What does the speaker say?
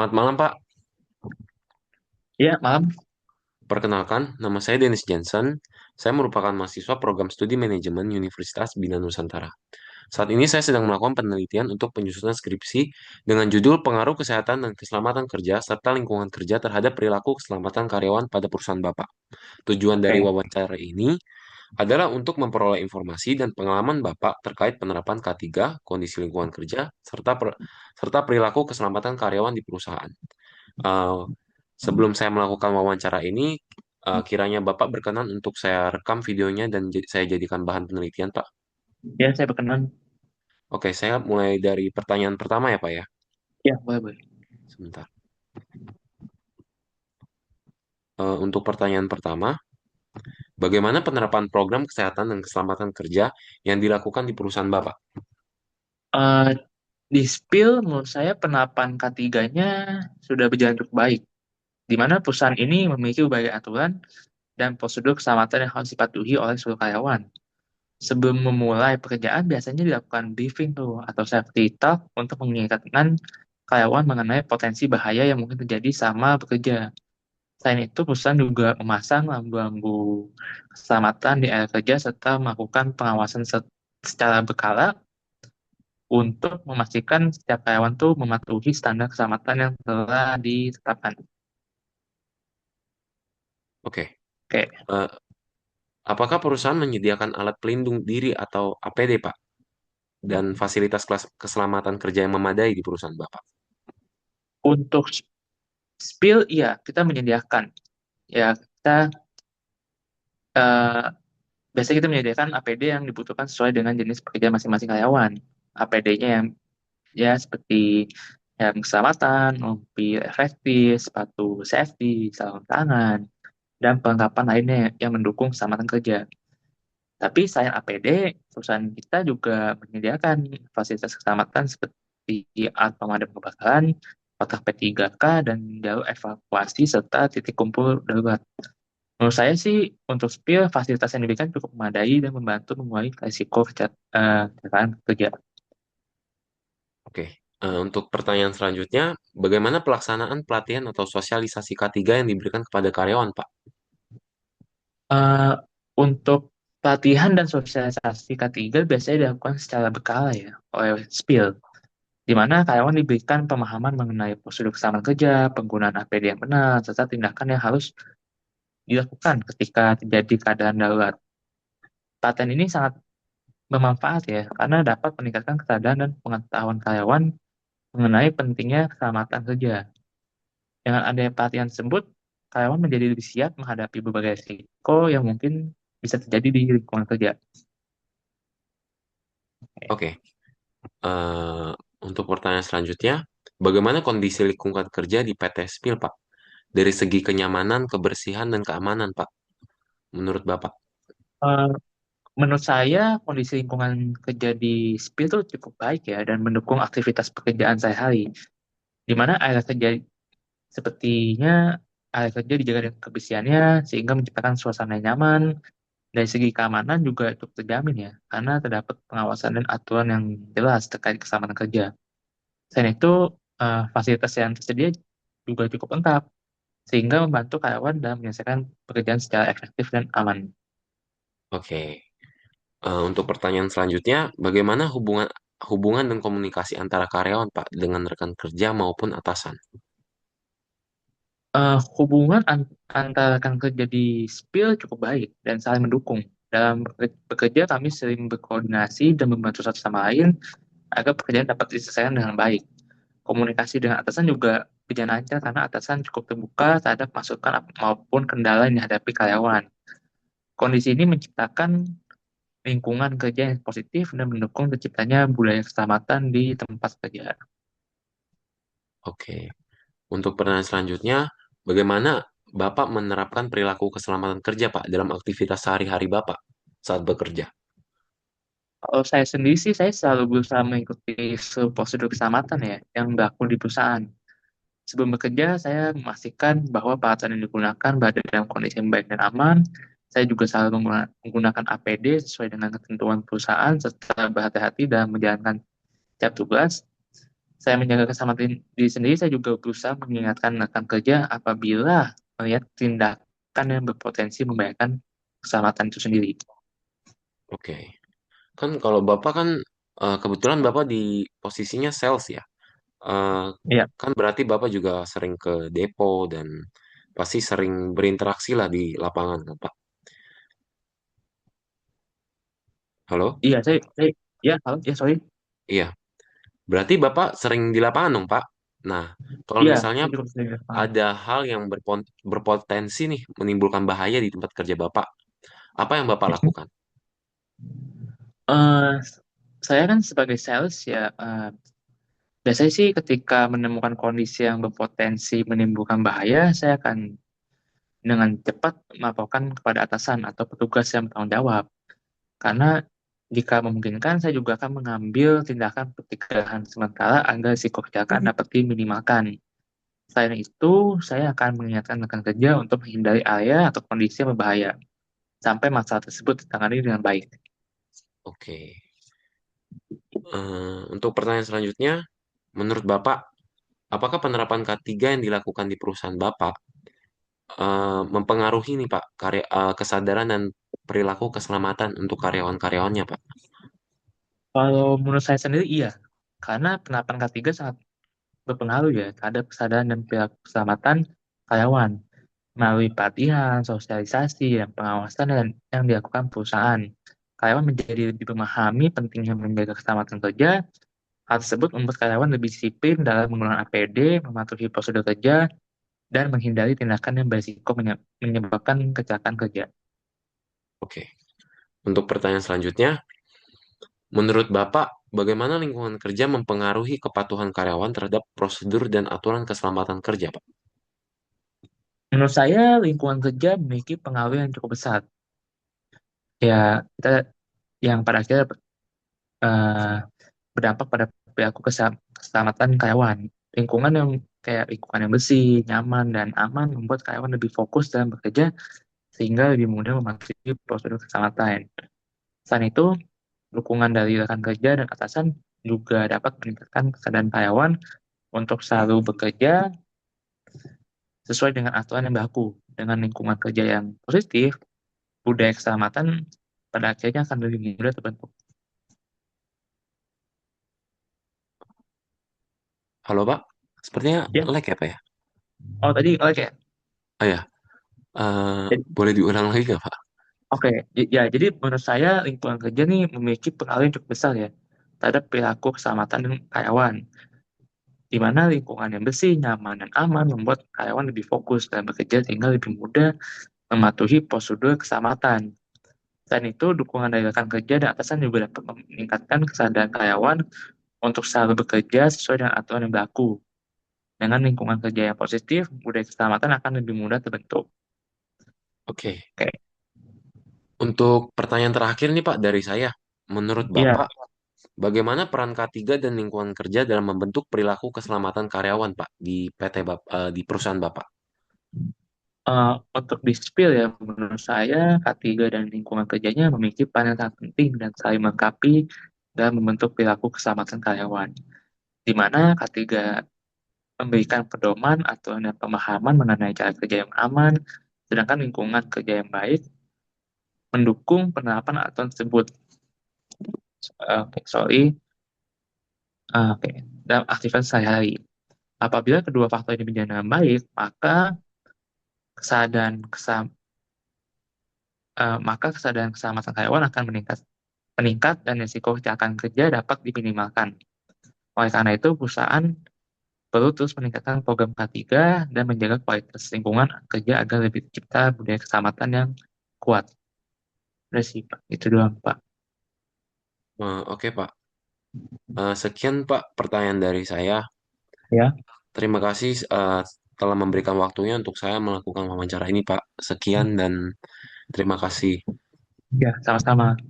Selamat malam, Pak. Iya, malam. Perkenalkan, nama saya Dennis Jensen. Saya merupakan mahasiswa program studi manajemen Universitas Bina Nusantara. Saat ini saya sedang melakukan penelitian untuk penyusunan skripsi dengan judul Pengaruh Kesehatan dan Keselamatan Kerja serta Lingkungan Kerja terhadap Perilaku Keselamatan Karyawan pada Perusahaan Bapak. Tujuan dari Oke. wawancara ini adalah untuk memperoleh informasi dan pengalaman Bapak terkait penerapan K3, kondisi lingkungan kerja, serta perilaku keselamatan karyawan di perusahaan. Eh, Sebelum saya melakukan wawancara ini, kiranya Bapak berkenan untuk saya rekam videonya dan saya jadikan bahan penelitian, Pak. Ya, saya berkenan. Oke, saya mulai dari pertanyaan pertama ya, Pak ya. Ya, boleh, boleh. Sebentar. Untuk pertanyaan pertama, bagaimana penerapan program kesehatan dan keselamatan kerja yang dilakukan di perusahaan Bapak? Eh, di Spill, menurut saya penerapan K3-nya sudah berjalan cukup baik, di mana perusahaan ini memiliki berbagai aturan dan prosedur keselamatan yang harus dipatuhi oleh seluruh karyawan. Sebelum memulai pekerjaan, biasanya dilakukan briefing tuh, atau safety talk untuk mengingatkan karyawan mengenai potensi bahaya yang mungkin terjadi sama bekerja. Selain itu, perusahaan juga memasang lampu-lampu keselamatan di area kerja serta melakukan pengawasan secara berkala untuk memastikan setiap karyawan tuh mematuhi standar keselamatan yang telah ditetapkan. Oke, Oke. eh, apakah perusahaan menyediakan alat pelindung diri atau APD, Pak, dan fasilitas keselamatan kerja yang memadai di perusahaan Bapak? Untuk spill, iya, kita menyediakan. Ya, kita eh, biasanya kita menyediakan APD yang dibutuhkan sesuai dengan jenis pekerjaan masing-masing karyawan. APD-nya yang ya seperti helm keselamatan, rompi efektif, sepatu safety, sarung tangan, dan perlengkapan lainnya yang mendukung keselamatan kerja. Tapi selain APD, perusahaan kita juga menyediakan fasilitas keselamatan seperti alat pemadam kebakaran, kotak P3K, dan jalur evakuasi serta titik kumpul darurat. Menurut saya sih, untuk spill, fasilitas yang diberikan cukup memadai dan membantu mengurangi risiko kecelakaan kerja. Oke, untuk pertanyaan selanjutnya, bagaimana pelaksanaan pelatihan atau sosialisasi K3 yang diberikan kepada karyawan, Pak? Eh, untuk pelatihan dan sosialisasi K3 biasanya dilakukan secara berkala ya, oleh spill, di mana karyawan diberikan pemahaman mengenai prosedur keselamatan kerja, penggunaan APD yang benar, serta tindakan yang harus dilakukan ketika terjadi keadaan darurat. Pelatihan ini sangat bermanfaat ya, karena dapat meningkatkan kesadaran dan pengetahuan karyawan mengenai pentingnya keselamatan kerja. Dengan adanya pelatihan tersebut, karyawan menjadi lebih siap menghadapi berbagai risiko yang mungkin bisa terjadi di lingkungan kerja. Oke, eh, untuk pertanyaan selanjutnya, bagaimana kondisi lingkungan kerja di PT Spil, Pak? Dari segi kenyamanan, kebersihan, dan keamanan, Pak, menurut Bapak? Eh, Menurut saya, kondisi lingkungan kerja di SPIL itu cukup baik ya, dan mendukung aktivitas pekerjaan sehari-hari, di mana area kerja sepertinya area kerja dijaga dengan kebersihannya, sehingga menciptakan suasana yang nyaman. Dari segi keamanan juga cukup terjamin ya, karena terdapat pengawasan dan aturan yang jelas terkait keselamatan kerja. Selain itu, fasilitas yang tersedia juga cukup lengkap, sehingga membantu karyawan dalam menyelesaikan pekerjaan secara efektif dan aman. Oke, untuk pertanyaan selanjutnya, bagaimana hubungan hubungan dan komunikasi antara karyawan, Pak, dengan rekan kerja maupun atasan? Hubungan antara rekan kerja di Spill cukup baik dan saling mendukung. Dalam bekerja, kami sering berkoordinasi dan membantu satu sama lain agar pekerjaan dapat diselesaikan dengan baik. Komunikasi dengan atasan juga berjalan lancar karena atasan cukup terbuka terhadap masukan maupun kendala yang dihadapi karyawan. Kondisi ini menciptakan lingkungan kerja yang positif dan mendukung terciptanya budaya keselamatan di tempat kerja. Oke, untuk pertanyaan selanjutnya, bagaimana Bapak menerapkan perilaku keselamatan kerja, Pak, dalam aktivitas sehari-hari Bapak saat bekerja? Kalau saya sendiri sih, saya selalu berusaha mengikuti seluruh prosedur keselamatan ya yang berlaku di perusahaan. Sebelum bekerja, saya memastikan bahwa peralatan yang digunakan berada dalam kondisi yang baik dan aman. Saya juga selalu menggunakan APD sesuai dengan ketentuan perusahaan serta berhati-hati dalam menjalankan setiap tugas. saya menjaga keselamatan diri sendiri, saya juga berusaha mengingatkan rekan kerja apabila melihat tindakan yang berpotensi membahayakan keselamatan itu sendiri. Oke. Kan kalau Bapak kan kebetulan Bapak di posisinya sales ya. Eh, Iya, kan berarti Bapak juga sering ke depo dan pasti sering berinteraksi lah di lapangan kan Pak. Halo? iya, ya, halo, ya, sorry. Iya. Berarti Bapak sering di lapangan dong Pak. Nah, kalau Iya, misalnya saya cukup sering ke depan. ada hal yang berpotensi nih menimbulkan bahaya di tempat kerja Bapak, apa yang Bapak lakukan? Eh, saya kan sebagai sales ya, biasanya sih ketika menemukan kondisi yang berpotensi menimbulkan bahaya, saya akan dengan cepat melaporkan kepada atasan atau petugas yang bertanggung jawab. Karena jika memungkinkan, saya juga akan mengambil tindakan pencegahan sementara agar risiko kecelakaan dapat diminimalkan. Selain itu, saya akan mengingatkan rekan kerja untuk menghindari area atau kondisi yang berbahaya, sampai masalah tersebut ditangani dengan baik. Oke. Untuk pertanyaan selanjutnya, menurut Bapak, apakah penerapan K3 yang dilakukan di perusahaan Bapak mempengaruhi nih Pak kesadaran dan perilaku keselamatan untuk karyawan-karyawannya Pak? Kalau menurut saya sendiri, iya. Karena penerapan K3 sangat berpengaruh ya terhadap kesadaran dan perilaku keselamatan karyawan melalui pelatihan, sosialisasi, dan pengawasan yang dilakukan perusahaan. Karyawan menjadi lebih memahami pentingnya menjaga keselamatan kerja. Hal tersebut membuat karyawan lebih disiplin dalam menggunakan APD, mematuhi prosedur kerja, dan menghindari tindakan yang berisiko menyebabkan kecelakaan kerja. Oke. Untuk pertanyaan selanjutnya, menurut Bapak, bagaimana lingkungan kerja mempengaruhi kepatuhan karyawan terhadap prosedur dan aturan keselamatan kerja Pak? Menurut saya, lingkungan kerja memiliki pengaruh yang cukup besar. Ya, kita yang pada akhirnya eh, berdampak pada perilaku keselamatan karyawan. Lingkungan yang kayak lingkungan yang bersih, nyaman, dan aman membuat karyawan lebih fokus dalam bekerja sehingga lebih mudah mematuhi prosedur keselamatan. Selain itu, dukungan dari rekan kerja dan atasan juga dapat meningkatkan kesadaran karyawan untuk selalu bekerja sesuai dengan aturan yang berlaku. Dengan lingkungan kerja yang positif, budaya keselamatan pada akhirnya akan lebih mudah terbentuk. Halo Pak, sepertinya Ya, lag ya Pak ya? oh tadi oke. Oh ya, boleh diulang lagi nggak Pak? Oke, ya jadi menurut saya lingkungan kerja nih memiliki pengaruh yang cukup besar ya terhadap perilaku keselamatan dan karyawan, di mana lingkungan yang bersih, nyaman, dan aman membuat karyawan lebih fokus dalam bekerja sehingga lebih mudah mematuhi prosedur keselamatan. Selain itu, dukungan dari rekan kerja dan atasan juga dapat meningkatkan kesadaran karyawan untuk selalu bekerja sesuai dengan aturan yang berlaku. Dengan lingkungan kerja yang positif, budaya keselamatan akan lebih mudah terbentuk. Oke. Oke, Untuk pertanyaan terakhir nih Pak dari saya, menurut iya. Bapak, bagaimana peran K3 dan lingkungan kerja dalam membentuk perilaku keselamatan karyawan Pak di di perusahaan Bapak? Untuk di spill ya, menurut saya K3 dan lingkungan kerjanya memiliki peran yang sangat penting dan saling melengkapi dalam membentuk perilaku keselamatan karyawan. Di mana K3 memberikan pedoman atau pemahaman mengenai cara kerja yang aman, sedangkan lingkungan kerja yang baik mendukung penerapan aturan tersebut. Oke, sorry. Oke, dalam aktivitas sehari-hari. Apabila kedua faktor ini berjalan dengan baik, kesadaran kesam, maka kesadaran keselamatan karyawan akan meningkat dan risiko kecelakaan kerja dapat diminimalkan. Oleh karena itu, perusahaan perlu terus meningkatkan program K3 dan menjaga kualitas lingkungan kerja agar lebih tercipta budaya keselamatan yang kuat. Udah sih, Pak. Itu doang, Pak. Oke Pak. Sekian Pak pertanyaan dari saya. Ya, Terima kasih telah memberikan waktunya untuk saya melakukan wawancara ini Pak. Sekian dan terima kasih. ya, sama-sama.